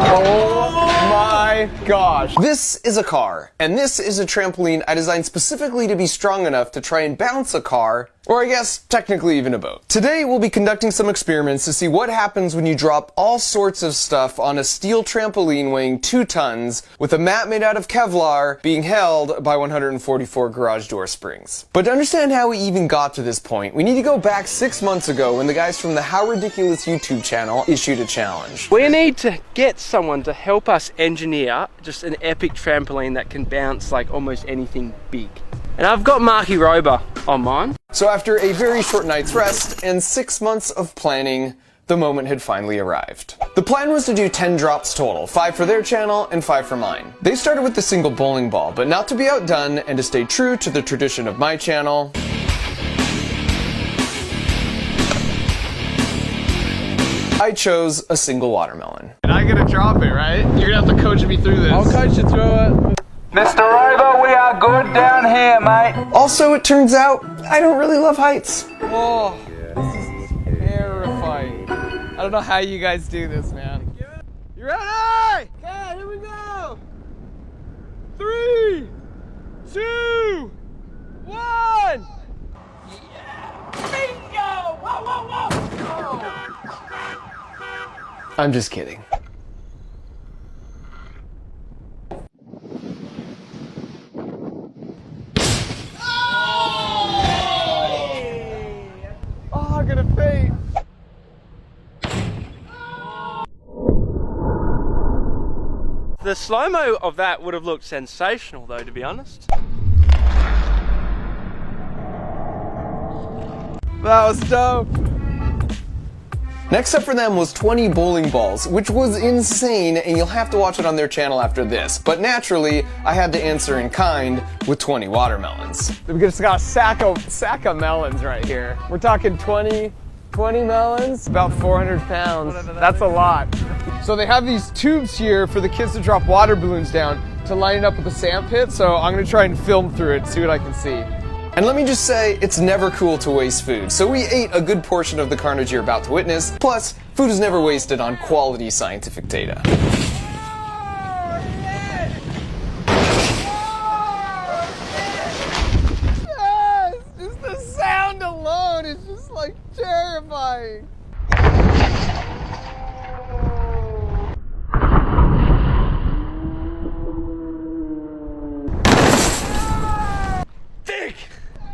Oh my gosh. This is a car, and this is a trampoline I designed specifically to be strong enough to try and bounce a car, or I guess technically even a boat. Today we'll be conducting some experiments to see what happens when you drop all sorts of stuff on a steel trampoline weighing 2 tons with a mat made out of Kevlar being held by 144 garage door springs. But to understand how we even got to this point, we need to go back 6 months ago when the guys from the How Ridiculous YouTube channel issued a challenge. We need to get someone to help us engineer just an epic trampoline that can bounce like almost anything big. And I've got Marky Rober on mine. So after a very short night's rest and 6 months of planning, the moment had finally arrived. The plan was to do 10 drops total, 5 for their channel and 5 for mine. They started with the single bowling ball, but not to be outdone and to stay true to the tradition of my channel, I chose a single watermelon. And I gotta drop it, right? You're gonna have to coach me through this. I'll coach you through it. Mr. Rover, we are good down here, mate. Also, it turns out, I don't really love heights. Oh, this is terrifying. I don't know how you guys do this, man. You ready? Okay, here we go. 3, 2, 1. Yeah. Bingo! Whoa, whoa, whoa! Oh. I'm just kidding. Oh, I'm gonna faint. The slow-mo of that would have looked sensational though, to be honest. That was dope. Next up for them was 20 bowling balls, which was insane, and you'll have to watch it on their channel after this. But naturally, I had to answer in kind with 20 watermelons. We just got a sack of melons right here. We're talking 20 melons, about 400 pounds. That's a lot. So they have these tubes here for the kids to drop water balloons down to line it up with the sand pit. So I'm gonna try and film through it, see what I can see. And let me just say, it's never cool to waste food, so we ate a good portion of the carnage you're about to witness. Plus, food is never wasted on quality scientific data. Yes! Just the sound alone is just like terrifying.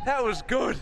That was good.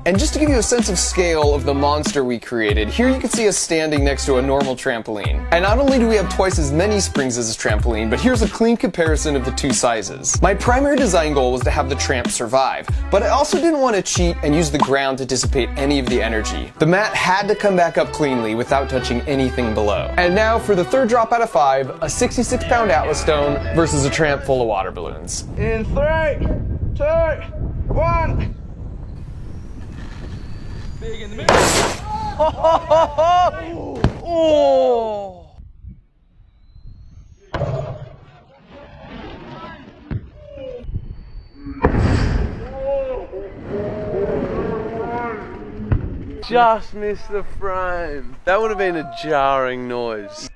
And just to give you a sense of scale of the monster we created, here you can see us standing next to a normal trampoline. And not only do we have twice as many springs as a trampoline, but here's a clean comparison of the two sizes. My primary design goal was to have the tramp survive, but I also didn't want to cheat and use the ground to dissipate any of the energy. The mat had to come back up cleanly without touching anything below. And now for the third drop out of 5, a 66-pound Atlas stone versus a tramp full of water balloons. In 3, 2, 1. Big in the middle. Oh! Just missed the frame. That would have been a jarring noise.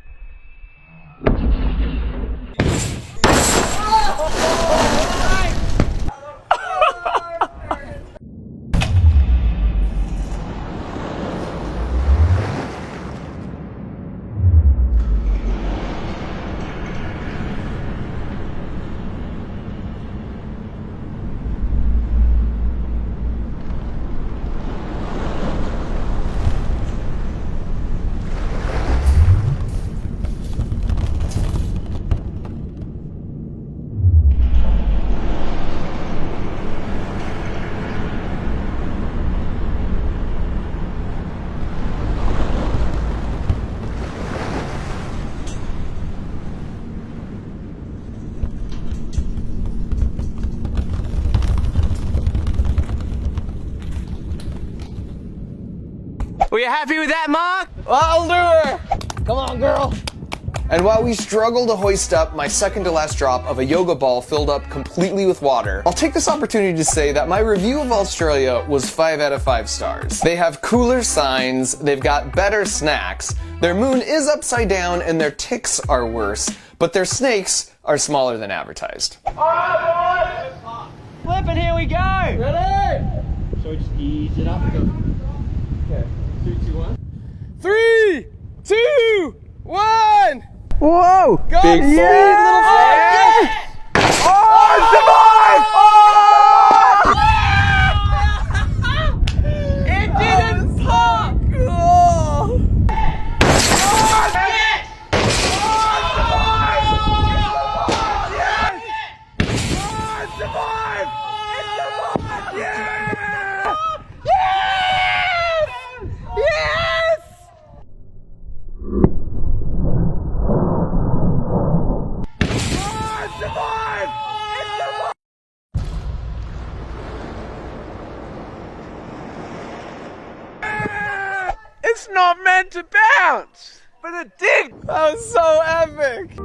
you happy with that, Mark? I'll do her. Come on, girl. And while we struggle to hoist up my second to last drop of a yoga ball filled up completely with water, I'll take this opportunity to say that my review of Australia was 5 out of 5 stars. They have cooler signs, they've got better snacks, their moon is upside down and their ticks are worse, but their snakes are smaller than advertised. Flipping, here we go. Ready? So we just ease it up. Okay. 3, 2, 1. 3, 2, 1. Whoa! Go. Big Little yes! Oh, It didn't pop! It's not meant to bounce, but it did. that was so epic.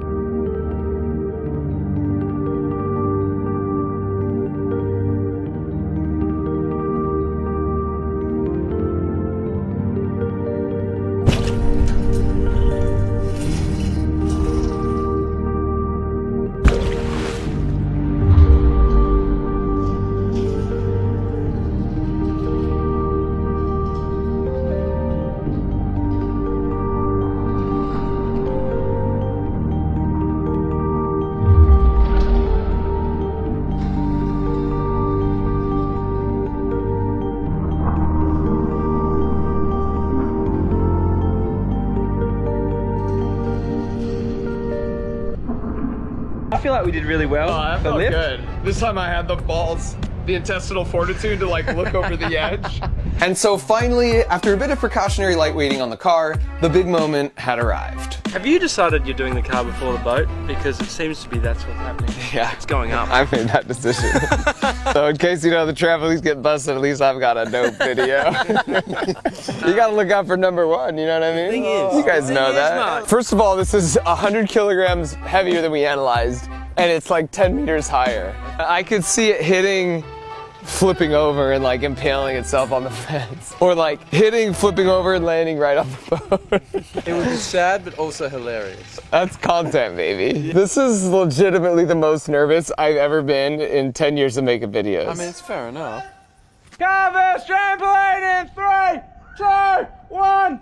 I feel like we did really well. Oh, that the felt lift. good. This time I had the balls, the intestinal fortitude to like look over the edge. And so finally, after a bit of precautionary lightweighting on the car, the big moment had arrived. Have you decided you're doing the car before the boat? Because it seems to be that's what's happening. Yeah, It's going up. I made that decision. So in case you know the trampolines get busted, at least I've got a dope video. You gotta look out for number 1, you know what I mean? Thing is- you guys know thing is, that. Mark. First of all, this is 100 kilograms heavier than we analyzed, and it's like 10 meters higher. I could see it hitting, flipping over and like impaling itself on the fence. Or like hitting, flipping over and landing right on the boat. It would be sad, but also hilarious. That's content, baby. This is legitimately the most nervous I've ever been in 10 years of making videos. I mean, it's fair enough. Canvas trampoline in 3, 2, 1.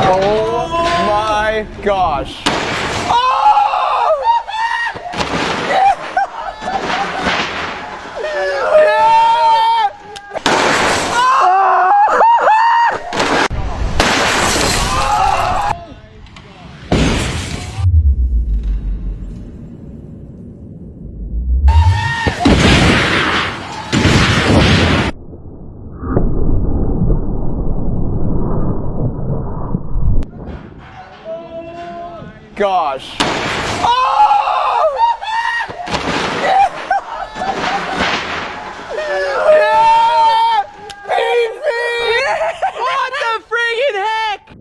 oh my gosh. Gosh. What the friggin' heck?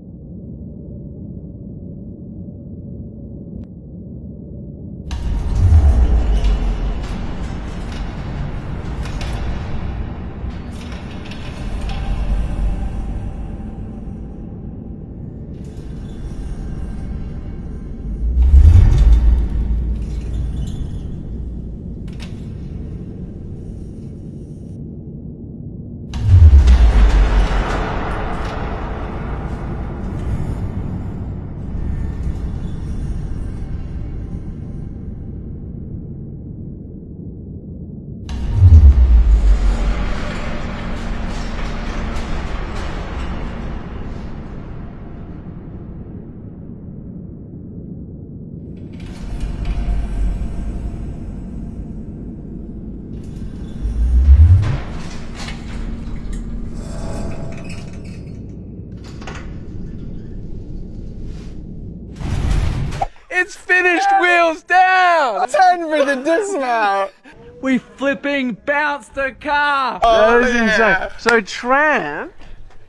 It's finished, wheels down. 10 for the dismount. We flipping bounced the car. Oh, That is yeah. insane. So Tramp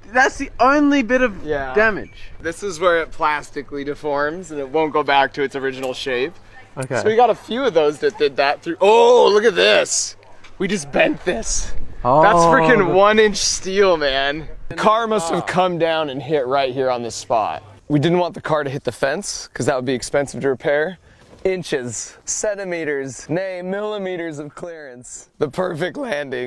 That's the only bit of Yeah. damage. This is where it plastically deforms and it won't go back to its original shape. Okay. So we got a few of those that did that through. Oh, look at this. We just bent this. That's freaking 1-inch steel, man. The car must have come down and hit right here on this spot. We didn't want the car to hit the fence because that would be expensive to repair. Inches, centimeters, nay, millimeters of clearance. The perfect landing.